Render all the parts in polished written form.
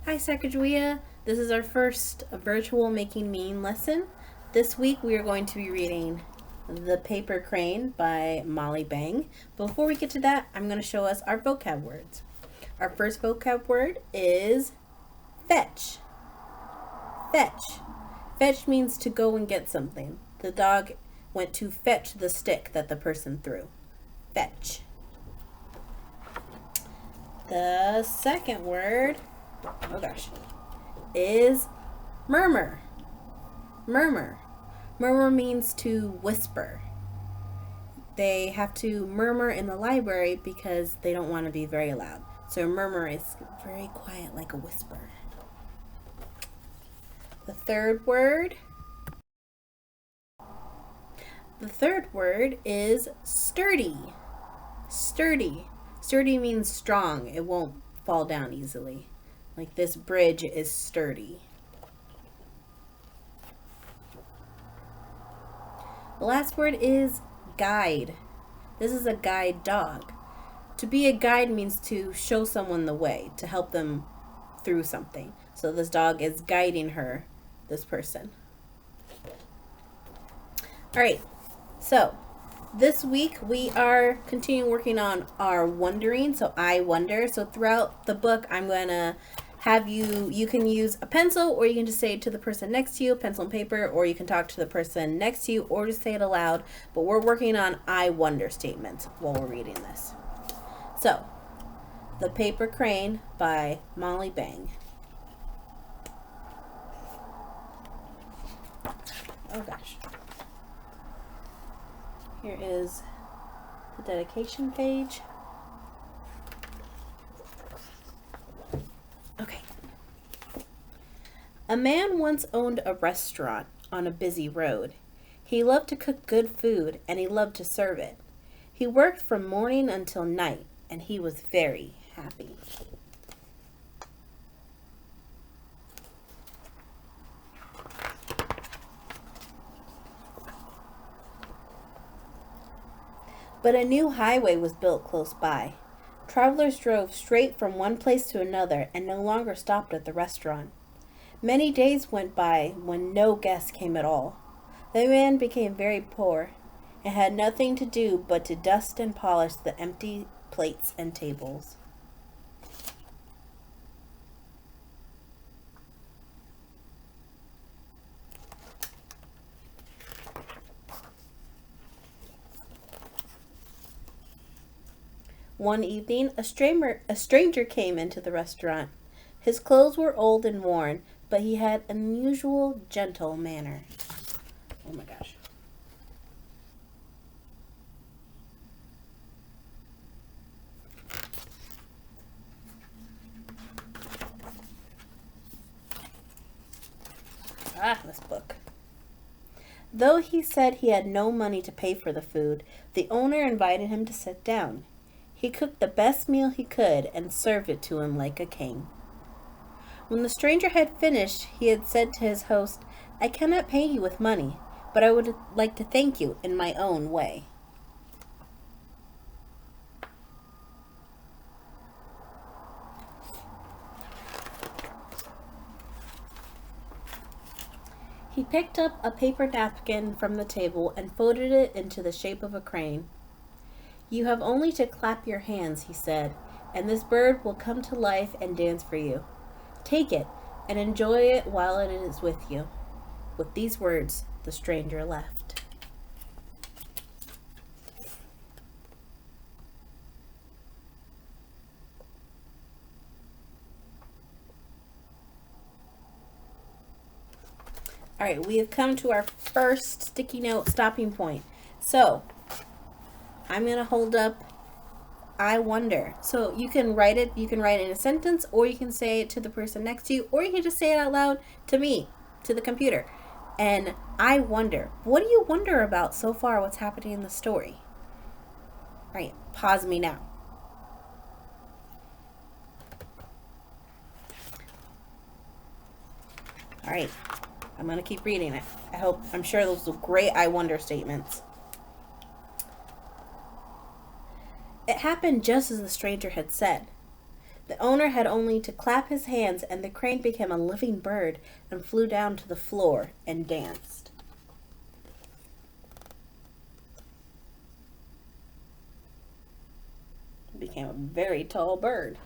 Hi Sacagawea, this is our first virtual making mean lesson. This week we are going to be reading The Paper Crane by Molly Bang. Before we get to that, I'm going to show us our vocab words. Our first vocab word is fetch. Fetch. Fetch means to go and get something. The dog went to fetch the stick that the person threw. Fetch. The second word, is murmur. Murmur. Murmur means to whisper. They have to murmur in the library because they don't want to be very loud. So murmur is very quiet, like a whisper. The third word is sturdy. Sturdy. Sturdy means strong. It won't fall down easily. Like this bridge is sturdy. The last word is guide. This is a guide dog. To be a guide means to show someone the way, to help them through something. So this dog is guiding this person. All right, so this week we are continuing working on our wondering, so I wonder. So throughout the book, I'm going to have you can use a pencil, or you can just say it to the person next to you, pencil and paper, or you can talk to the person next to you, or just say it aloud. But we're working on I wonder statements while we're reading this. So, The Paper Crane by Molly Bang. Oh gosh. Here is the dedication page. Okay. A man once owned a restaurant on a busy road. He loved to cook good food, and he loved to serve it. He worked from morning until night, and he was very happy. But a new highway was built close by. Travelers drove straight from one place to another and no longer stopped at the restaurant. Many days went by when no guests came at all. The man became very poor and had nothing to do but to dust and polish the empty plates and tables. One evening, a stranger came into the restaurant. His clothes were old and worn, but he had an unusual, gentle manner. Oh my gosh. This book. Though he said he had no money to pay for the food, the owner invited him to sit down. He cooked the best meal he could and served it to him like a king. When the stranger had finished, he had said to his host, "I cannot pay you with money, but I would like to thank you in my own way." He picked up a paper napkin from the table and folded it into the shape of a crane. "You have only to clap your hands," he said, "and this bird will come to life and dance for you. Take it and enjoy it while it is with you." With these words, the stranger left. All right, we have come to our first sticky note stopping point. So, I'm going to hold up I wonder. So you can write it in a sentence, or you can say it to the person next to you, or you can just say it out loud to me, to the computer. And I wonder. What do you wonder about so far? What's happening in the story? All right, pause me now. All right, I'm going to keep reading it. I'm sure those are great I wonder statements. It happened just as the stranger had said. The owner had only to clap his hands, and the crane became a living bird and flew down to the floor and danced. It became a very tall bird.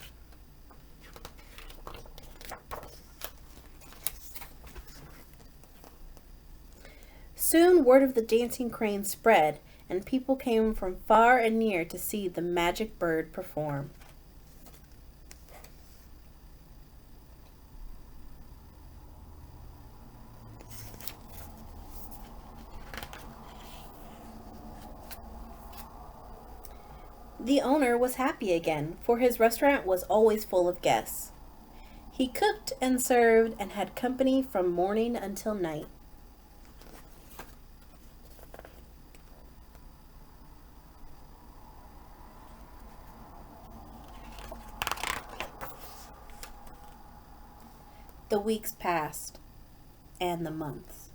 Soon word of the dancing crane spread, and people came from far and near to see the magic bird perform. The owner was happy again, for his restaurant was always full of guests. He cooked and served and had company from morning until night. The weeks passed, and the months.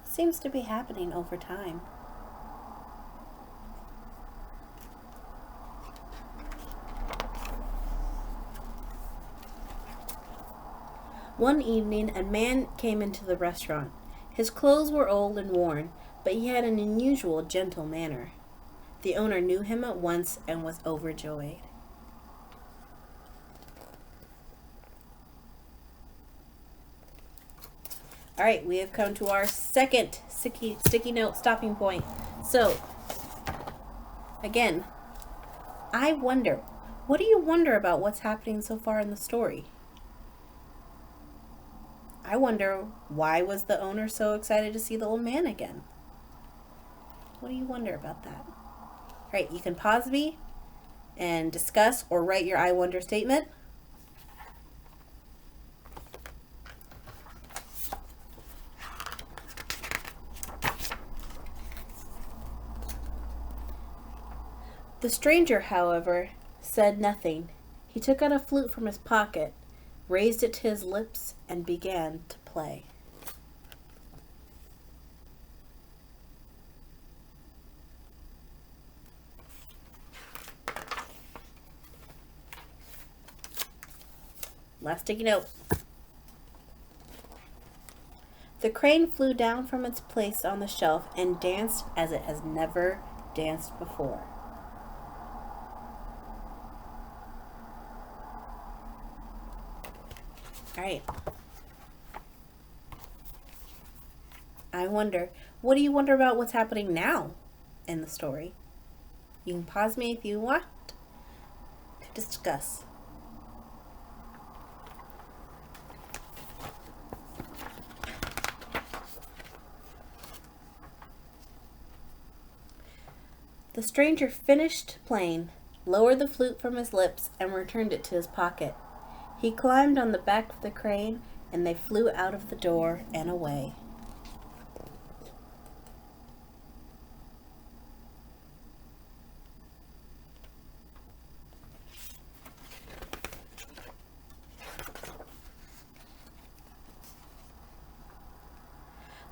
Seems to be happening over time. One evening, a man came into the restaurant. His clothes were old and worn, but he had an unusual, gentle manner. The owner knew him at once and was overjoyed. All right, we have come to our second sticky note stopping point. So, again, I wonder, what do you wonder about what's happening so far in the story? I wonder, why was the owner so excited to see the old man again? What do you wonder about that? All right, you can pause me and discuss or write your I wonder statement. The stranger, however, said nothing. He took out a flute from his pocket, raised it to his lips, and began to play. Last sticky note. The crane flew down from its place on the shelf and danced as it has never danced before. All right. I wonder, what do you wonder about what's happening now in the story? You can pause me if you want to discuss. The stranger finished playing, lowered the flute from his lips, and returned it to his pocket. He climbed on the back of the crane, and they flew out of the door and away.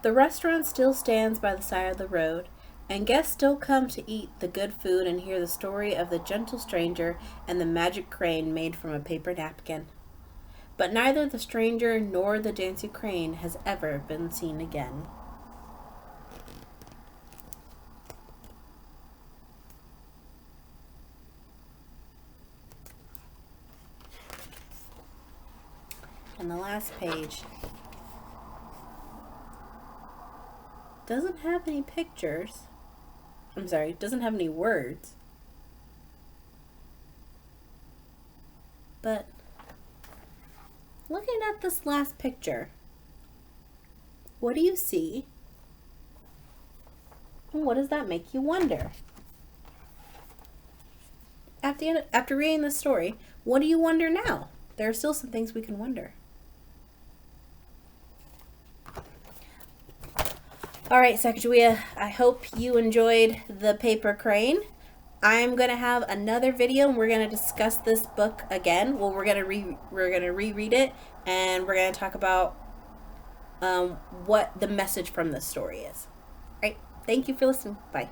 The restaurant still stands by the side of the road, and guests still come to eat the good food and hear the story of the gentle stranger and the magic crane made from a paper napkin. But neither the stranger nor the dancing crane has ever been seen again. And the last page doesn't have any pictures. I'm sorry, doesn't have any words. But looking at this last picture, what do you see? And what does that make you wonder? After reading this story, what do you wonder now? There are still some things we can wonder. All right, Sacagawea, I hope you enjoyed The Paper Crane. I'm going to have another video and we're going to discuss this book again. Well, we're going to reread it and we're going to talk about what the message from this story is. All right, thank you for listening. Bye.